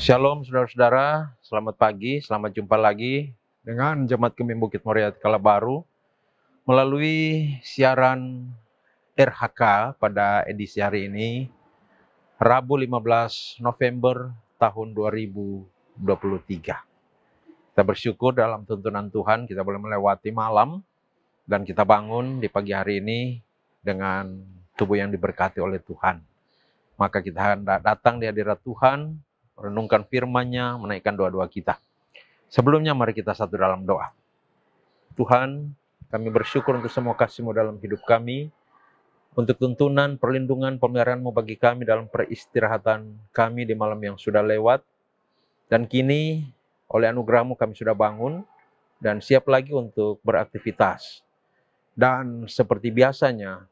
Shalom saudara-saudara, selamat pagi, selamat jumpa lagi dengan Jemaat Kemim Bukit Moria Kalabaru melalui siaran RHK pada edisi hari ini, Rabu 15 November tahun 2023. Kita bersyukur dalam tuntunan Tuhan, kita boleh melewati malam dan kita bangun di pagi hari ini dengan tubuh yang diberkati oleh Tuhan. Maka kita hendak datang di hadirat Tuhan, renungkan firman-Nya, menaikkan doa-doa kita. Sebelumnya mari kita satu dalam doa. Tuhan, kami bersyukur untuk semua kasih-Mu dalam hidup kami, untuk tuntunan, perlindungan, pemeliharaan-Mu bagi kami dalam peristirahatan kami di malam yang sudah lewat. Dan kini, oleh anugerah-Mu kami sudah bangun dan siap lagi untuk beraktivitas. Dan seperti biasanya,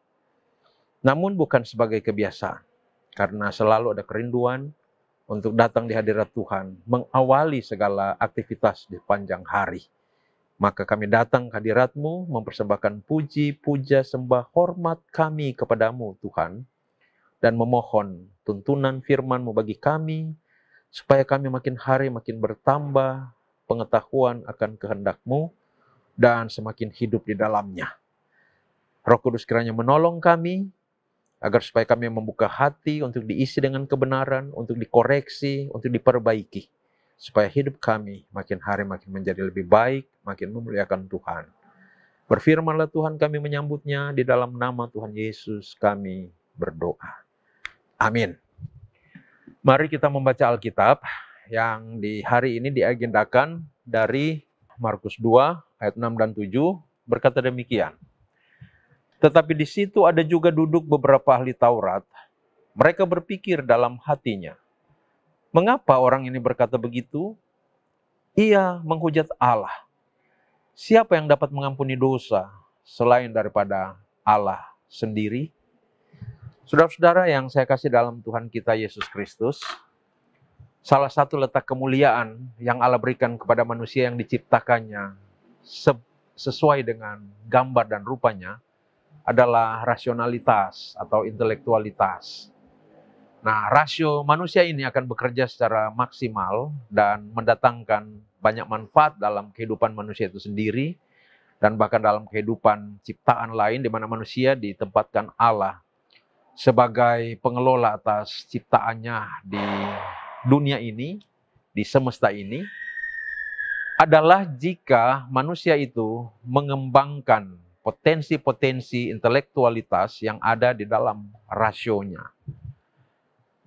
namun bukan sebagai kebiasaan, karena selalu ada kerinduan untuk datang di hadirat Tuhan, mengawali segala aktivitas di panjang hari. Maka kami datang ke hadirat-Mu, mempersembahkan puji, puja, sembah, hormat kami kepadamu Tuhan, dan memohon tuntunan firman-Mu bagi kami, supaya kami makin hari makin bertambah pengetahuan akan kehendak-Mu, dan semakin hidup di dalamnya. Roh Kudus kiranya menolong kami, agar supaya kami membuka hati untuk diisi dengan kebenaran, untuk dikoreksi, untuk diperbaiki. Supaya hidup kami makin hari makin menjadi lebih baik, makin memuliakan Tuhan. Berfirmanlah Tuhan, kami menyambutnya, di dalam nama Tuhan Yesus kami berdoa. Amin. Mari kita membaca Alkitab yang di hari ini diagendakan dari Markus 2 ayat 6 dan 7 berkata demikian. Tetapi di situ ada juga duduk beberapa ahli Taurat. Mereka berpikir dalam hatinya, mengapa orang ini berkata begitu? Ia menghujat Allah. Siapa yang dapat mengampuni dosa selain daripada Allah sendiri? Saudara-saudara yang saya kasih dalam Tuhan kita Yesus Kristus, salah satu letak kemuliaan yang Allah berikan kepada manusia yang diciptakannya sesuai dengan gambar dan rupanya adalah rasionalitas atau intelektualitas. Nah, rasio manusia ini akan bekerja secara maksimal dan mendatangkan banyak manfaat dalam kehidupan manusia itu sendiri dan bahkan dalam kehidupan ciptaan lain di mana manusia ditempatkan Allah sebagai pengelola atas ciptaannya di dunia ini, di semesta ini, adalah jika manusia itu mengembangkan potensi-potensi intelektualitas yang ada di dalam rasionya.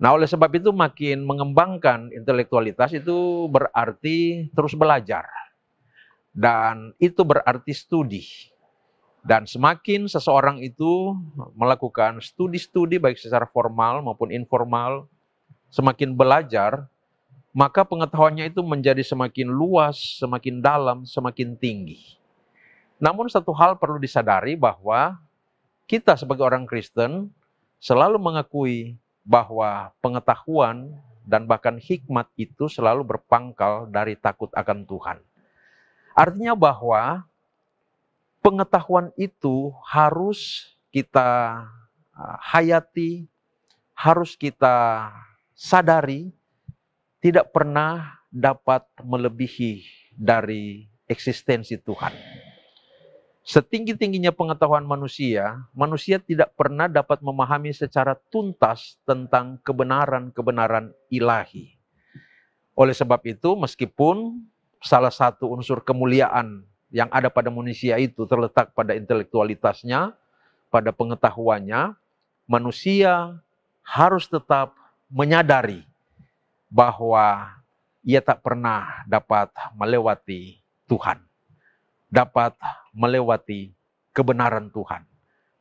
Nah, oleh sebab itu makin mengembangkan intelektualitas itu berarti terus belajar. Dan itu berarti studi. Dan semakin seseorang itu melakukan studi-studi baik secara formal maupun informal, semakin belajar, maka pengetahuannya itu menjadi semakin luas, semakin dalam, semakin tinggi. Namun satu hal perlu disadari bahwa kita sebagai orang Kristen selalu mengakui bahwa pengetahuan dan bahkan hikmat itu selalu berpangkal dari takut akan Tuhan. Artinya bahwa pengetahuan itu harus kita hayati, harus kita sadari, tidak pernah dapat melebihi dari eksistensi Tuhan. Setinggi-tingginya pengetahuan manusia, manusia tidak pernah dapat memahami secara tuntas tentang kebenaran-kebenaran ilahi. Oleh sebab itu, meskipun salah satu unsur kemuliaan yang ada pada manusia itu terletak pada intelektualitasnya, pada pengetahuannya, manusia harus tetap menyadari bahwa ia tak pernah dapat melewati Tuhan, dapat melewati kebenaran Tuhan,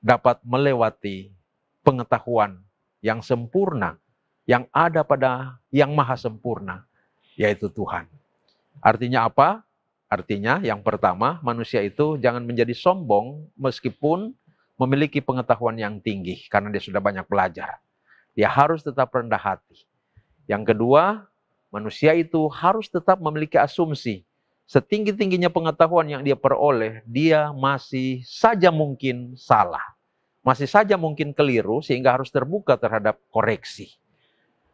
dapat melewati pengetahuan yang sempurna, yang ada pada yang maha sempurna, yaitu Tuhan. Artinya apa? Artinya yang pertama, manusia itu jangan menjadi sombong meskipun memiliki pengetahuan yang tinggi, karena dia sudah banyak belajar. Dia harus tetap rendah hati. Yang kedua, manusia itu harus tetap memiliki asumsi. Setinggi-tingginya pengetahuan yang dia peroleh, dia masih saja mungkin salah. Masih saja mungkin keliru, sehingga harus terbuka terhadap koreksi.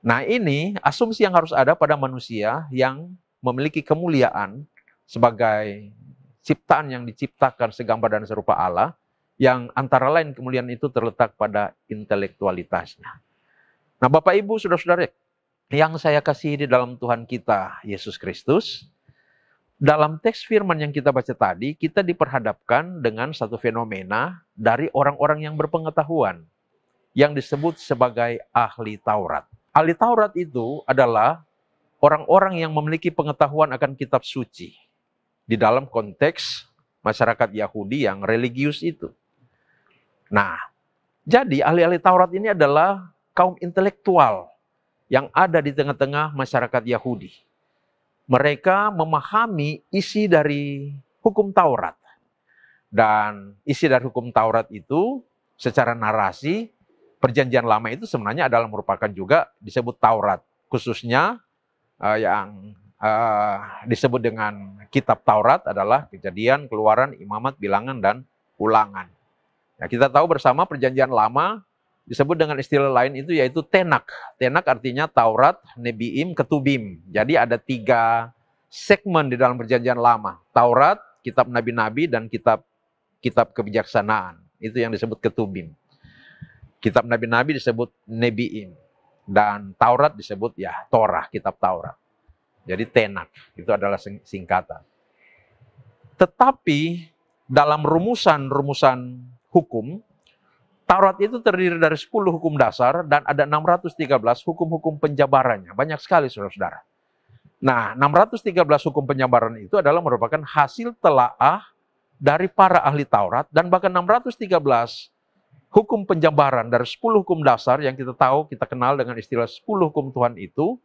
Nah, ini asumsi yang harus ada pada manusia yang memiliki kemuliaan sebagai ciptaan yang diciptakan segambar dan serupa Allah, yang antara lain kemuliaan itu terletak pada intelektualitasnya. Nah, Bapak Ibu, saudara-saudara yang saya kasihi di dalam Tuhan kita Yesus Kristus, dalam teks firman yang kita baca tadi, kita diperhadapkan dengan satu fenomena dari orang-orang yang berpengetahuan, yang disebut sebagai ahli Taurat. Ahli Taurat itu adalah orang-orang yang memiliki pengetahuan akan kitab suci di dalam konteks masyarakat Yahudi yang religius itu. Nah, jadi ahli-ahli Taurat ini adalah kaum intelektual yang ada di tengah-tengah masyarakat Yahudi. Mereka memahami isi dari hukum Taurat. Dan isi dari hukum Taurat itu secara narasi, Perjanjian Lama itu sebenarnya adalah merupakan juga disebut Taurat. Khususnya yang disebut dengan kitab Taurat adalah Kejadian, Keluaran, Imamat, Bilangan, dan Ulangan. Nah, kita tahu bersama Perjanjian Lama disebut dengan istilah lain itu yaitu Tenak. Tenak artinya Taurat, Nebiim, Ketubim. Jadi ada 3 segmen di dalam Perjanjian Lama. Taurat, kitab nabi-nabi, dan kitab kebijaksanaan. Itu yang disebut Ketubim. Kitab nabi-nabi disebut Nebiim. Dan Taurat disebut ya Torah, kitab Taurat. Jadi Tenak, itu adalah singkatan. Tetapi dalam rumusan hukum, Taurat itu terdiri dari 10 hukum dasar dan ada 613 hukum-hukum penjabarannya. Banyak sekali, saudara-saudara. Nah, 613 hukum penjabaran itu adalah merupakan hasil telaah dari para ahli Taurat, dan bahkan 613 hukum penjabaran dari 10 hukum dasar yang kita tahu, kita kenal dengan istilah 10 hukum Tuhan itu,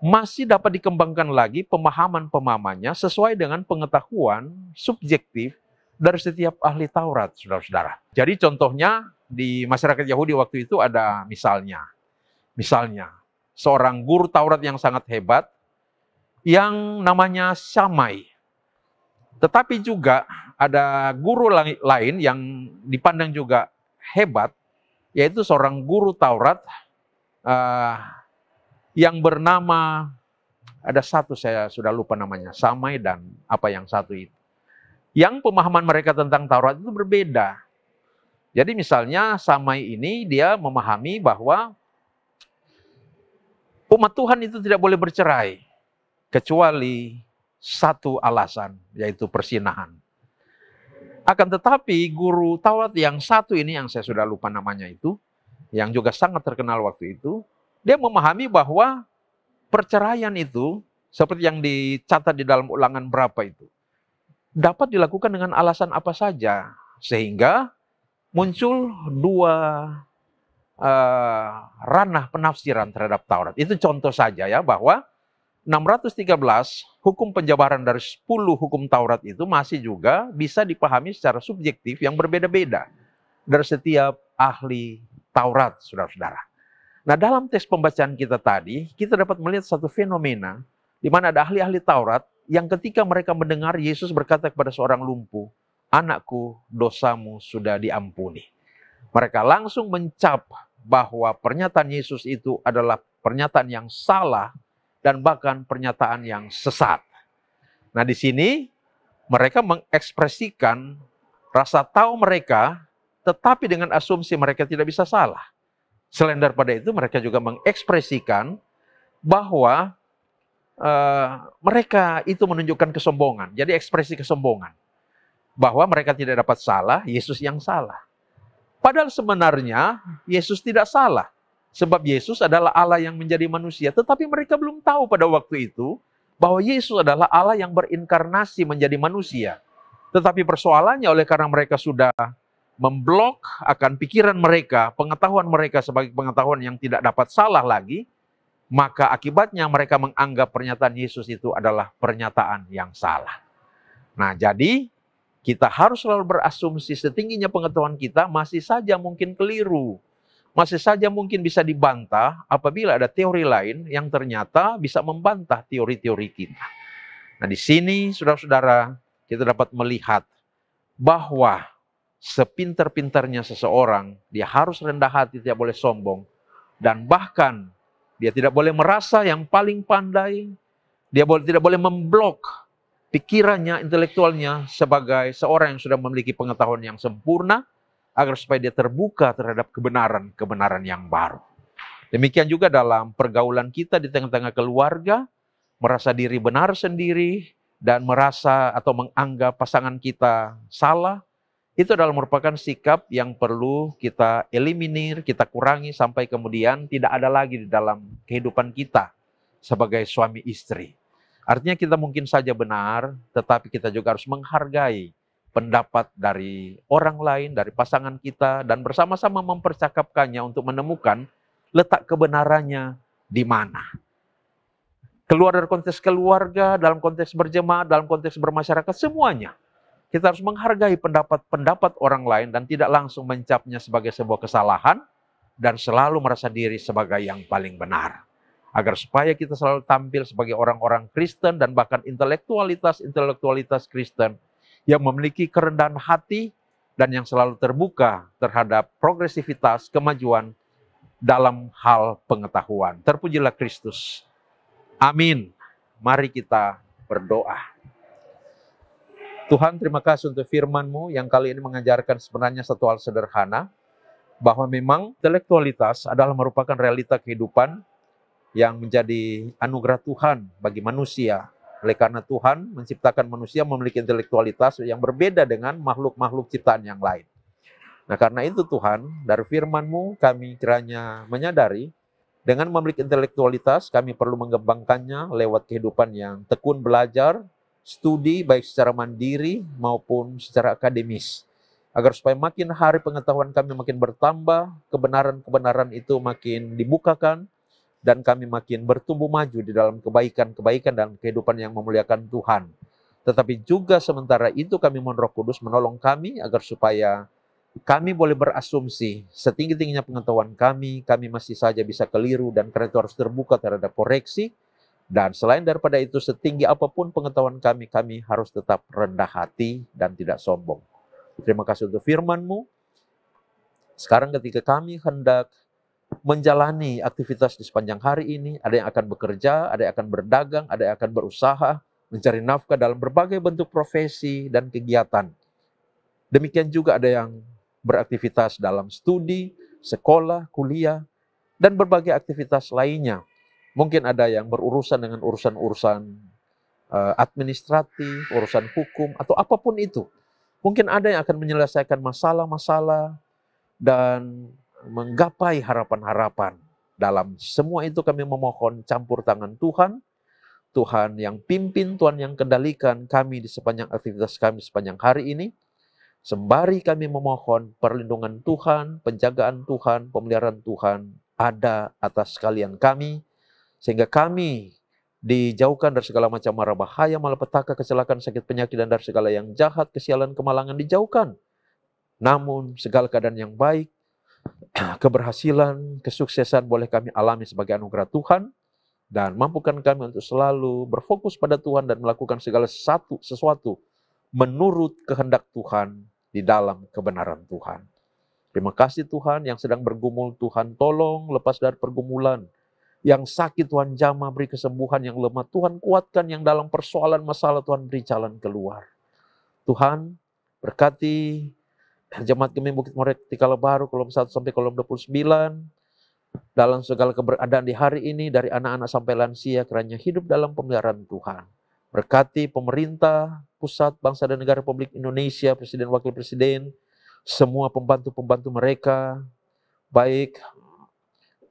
masih dapat dikembangkan lagi pemahaman-pemahamannya sesuai dengan pengetahuan subjektif dari setiap ahli Taurat, saudara-saudara. Jadi contohnya di masyarakat Yahudi waktu itu ada misalnya seorang guru Taurat yang sangat hebat yang namanya Syamai. Tetapi juga ada guru lain yang dipandang juga hebat, yaitu seorang guru Taurat yang bernama, ada satu saya sudah lupa namanya, Samai dan apa yang satu itu. Yang pemahaman mereka tentang Taurat itu berbeda. Jadi misalnya Samai ini dia memahami bahwa umat Tuhan itu tidak boleh bercerai kecuali satu alasan, yaitu persinahan. Akan tetapi guru Taurat yang satu ini yang saya sudah lupa namanya itu, yang juga sangat terkenal waktu itu, dia memahami bahwa perceraian itu seperti yang dicatat di dalam Ulangan berapa itu dapat dilakukan dengan alasan apa saja, sehingga muncul 2 ranah penafsiran terhadap Taurat. Itu contoh saja ya, bahwa 613 hukum penjabaran dari 10 hukum Taurat itu masih juga bisa dipahami secara subjektif yang berbeda-beda dari setiap ahli Taurat, saudara-saudara. Nah, dalam teks pembacaan kita tadi, kita dapat melihat satu fenomena di mana ada ahli-ahli Taurat yang ketika mereka mendengar Yesus berkata kepada seorang lumpuh, "Anakku, dosamu sudah diampuni." Mereka langsung mencap bahwa pernyataan Yesus itu adalah pernyataan yang salah dan bahkan pernyataan yang sesat. Nah, di sini mereka mengekspresikan rasa tahu mereka, tetapi dengan asumsi mereka tidak bisa salah. Selain daripada itu, mereka juga mengekspresikan bahwa mereka itu menunjukkan kesombongan. Jadi ekspresi kesombongan. Bahwa mereka tidak dapat salah, Yesus yang salah. Padahal sebenarnya Yesus tidak salah. Sebab Yesus adalah Allah yang menjadi manusia. Tetapi mereka belum tahu pada waktu itu bahwa Yesus adalah Allah yang berinkarnasi menjadi manusia. Tetapi persoalannya oleh karena mereka sudah memblok akan pikiran mereka, pengetahuan mereka sebagai pengetahuan yang tidak dapat salah lagi, maka akibatnya mereka menganggap pernyataan Yesus itu adalah pernyataan yang salah. Nah, jadi kita harus selalu berasumsi setingginya pengetahuan kita masih saja mungkin keliru. Masih saja mungkin bisa dibantah apabila ada teori lain yang ternyata bisa membantah teori-teori kita. Nah, di sini saudara-saudara kita dapat melihat bahwa sepintar-pintarnya seseorang, dia harus rendah hati, tidak boleh sombong. Dan bahkan Dia tidak boleh merasa yang paling pandai. Dia tidak boleh memblok pikirannya, intelektualnya sebagai seorang yang sudah memiliki pengetahuan yang sempurna, agar supaya dia terbuka terhadap kebenaran-kebenaran yang baru. Demikian juga dalam pergaulan kita di tengah-tengah keluarga, merasa diri benar sendiri, dan merasa atau menganggap pasangan kita salah, itu adalah merupakan sikap yang perlu kita eliminir, kita kurangi sampai kemudian tidak ada lagi di dalam kehidupan kita sebagai suami istri. Artinya kita mungkin saja benar, tetapi kita juga harus menghargai pendapat dari orang lain, dari pasangan kita, dan bersama-sama mempercakapkannya untuk menemukan letak kebenarannya di mana. Keluar dari konteks keluarga, dalam konteks berjemaat, dalam konteks bermasyarakat, semuanya. Kita harus menghargai pendapat-pendapat orang lain dan tidak langsung mencapnya sebagai sebuah kesalahan dan selalu merasa diri sebagai yang paling benar. Agar supaya kita selalu tampil sebagai orang-orang Kristen dan bahkan intelektualitas Kristen yang memiliki kerendahan hati dan yang selalu terbuka terhadap progresivitas, kemajuan dalam hal pengetahuan. Terpujilah Kristus. Amin. Mari kita berdoa. Tuhan, terima kasih untuk firman-Mu yang kali ini mengajarkan sebenarnya satu hal sederhana, bahwa memang intelektualitas adalah merupakan realita kehidupan yang menjadi anugerah Tuhan bagi manusia. Oleh karena Tuhan menciptakan manusia memiliki intelektualitas yang berbeda dengan makhluk-makhluk ciptaan yang lain. Nah, karena itu Tuhan, dari firman-Mu kami kiranya menyadari, dengan memiliki intelektualitas, kami perlu mengembangkannya lewat kehidupan yang tekun belajar, studi baik secara mandiri maupun secara akademis. Agar supaya makin hari pengetahuan kami makin bertambah, kebenaran-kebenaran itu makin dibukakan, dan kami makin bertumbuh maju di dalam kebaikan-kebaikan dan kehidupan yang memuliakan Tuhan. Tetapi juga sementara itu kami mohon Roh Kudus menolong kami agar supaya kami boleh berasumsi setinggi-tingginya pengetahuan kami masih saja bisa keliru, dan karena itu harus terbuka terhadap koreksi. Dan selain daripada itu, setinggi apapun pengetahuan kami harus tetap rendah hati dan tidak sombong. Terima kasih untuk firman-Mu. Sekarang ketika kami hendak menjalani aktivitas di sepanjang hari ini, ada yang akan bekerja, ada yang akan berdagang, ada yang akan berusaha, mencari nafkah dalam berbagai bentuk profesi dan kegiatan. Demikian juga ada yang beraktivitas dalam studi, sekolah, kuliah, dan berbagai aktivitas lainnya. Mungkin ada yang berurusan dengan urusan-urusan administratif, urusan hukum, atau apapun itu. Mungkin ada yang akan menyelesaikan masalah-masalah dan menggapai harapan-harapan. Dalam semua itu kami memohon campur tangan Tuhan, Tuhan yang pimpin, Tuhan yang kendalikan kami di sepanjang aktivitas kami sepanjang hari ini. Sembari kami memohon perlindungan Tuhan, penjagaan Tuhan, pemeliharaan Tuhan ada atas kalian kami, sehingga kami dijauhkan dari segala macam mara bahaya, malapetaka, kecelakaan, sakit, penyakit, dan dari segala yang jahat, kesialan, kemalangan dijauhkan. Namun segala keadaan yang baik, keberhasilan, kesuksesan boleh kami alami sebagai anugerah Tuhan, dan mampukan kami untuk selalu berfokus pada Tuhan dan melakukan segala sesuatu menurut kehendak Tuhan di dalam kebenaran Tuhan. Terima kasih Tuhan, yang sedang bergumul Tuhan tolong lepas dari pergumulan. Yang sakit Tuhan jamah, beri kesembuhan. Yang lemah Tuhan kuatkan. Yang dalam persoalan masalah Tuhan beri jalan keluar. Tuhan berkati jemaat Gembala Bukit Moria Tikala Baru kolom 1 sampai kolom 29. Dalam segala keberadaan di hari ini, dari anak-anak sampai lansia, kiranya hidup dalam pemeliharaan Tuhan. Berkati pemerintah, pusat, bangsa dan negara Republik Indonesia, Presiden, Wakil Presiden, semua pembantu-pembantu mereka, baik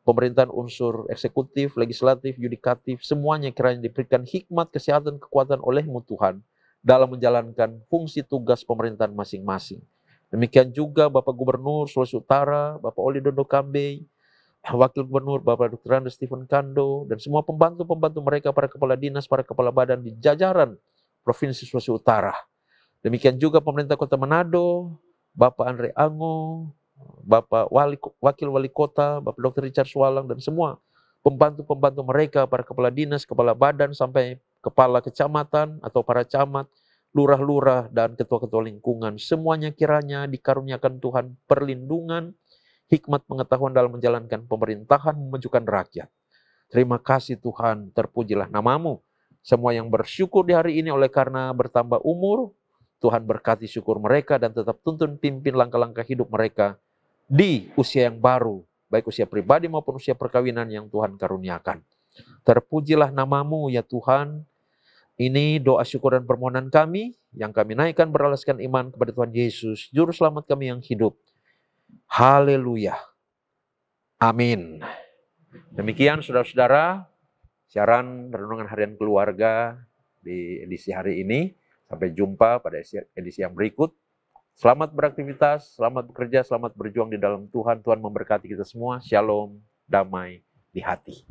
pemerintahan unsur eksekutif, legislatif, yudikatif, semuanya kiranya diberikan hikmat, kesehatan, kekuatan oleh-Mu Tuhan, dalam menjalankan fungsi tugas pemerintahan masing-masing. Demikian juga Bapak Gubernur Sulawesi Utara, Bapak Oli Dondo Kambe, Wakil Gubernur Bapak Dr. Andes Stephen Kando, dan semua pembantu-pembantu mereka, para kepala dinas, para kepala badan di jajaran Provinsi Sulawesi Utara. Demikian juga pemerintah Kota Manado, Bapak Andre Ango, Bapak Wakil Wali Kota, Bapak Dr. Richard Swalang, dan semua pembantu-pembantu mereka, para kepala dinas, kepala badan, sampai kepala kecamatan atau para camat, lurah-lurah, dan ketua-ketua lingkungan. Semuanya kiranya dikaruniakan Tuhan perlindungan, hikmat pengetahuan dalam menjalankan pemerintahan, memajukan rakyat. Terima kasih Tuhan, terpujilah namamu. Semua yang bersyukur di hari ini oleh karena bertambah umur, Tuhan berkati syukur mereka dan tetap tuntun pimpin langkah-langkah hidup mereka di usia yang baru, baik usia pribadi maupun usia perkawinan yang Tuhan karuniakan. Terpujilah namamu ya Tuhan. Ini doa syukur dan permohonan kami, yang kami naikkan beralaskan iman kepada Tuhan Yesus, Juru Selamat kami yang hidup. Haleluya. Amin. Demikian saudara-saudara, siaran Renungan Harian Keluarga di edisi hari ini. Sampai jumpa pada edisi yang berikut. Selamat beraktivitas, selamat bekerja, selamat berjuang di dalam Tuhan. Tuhan memberkati kita semua. Shalom, damai di hati.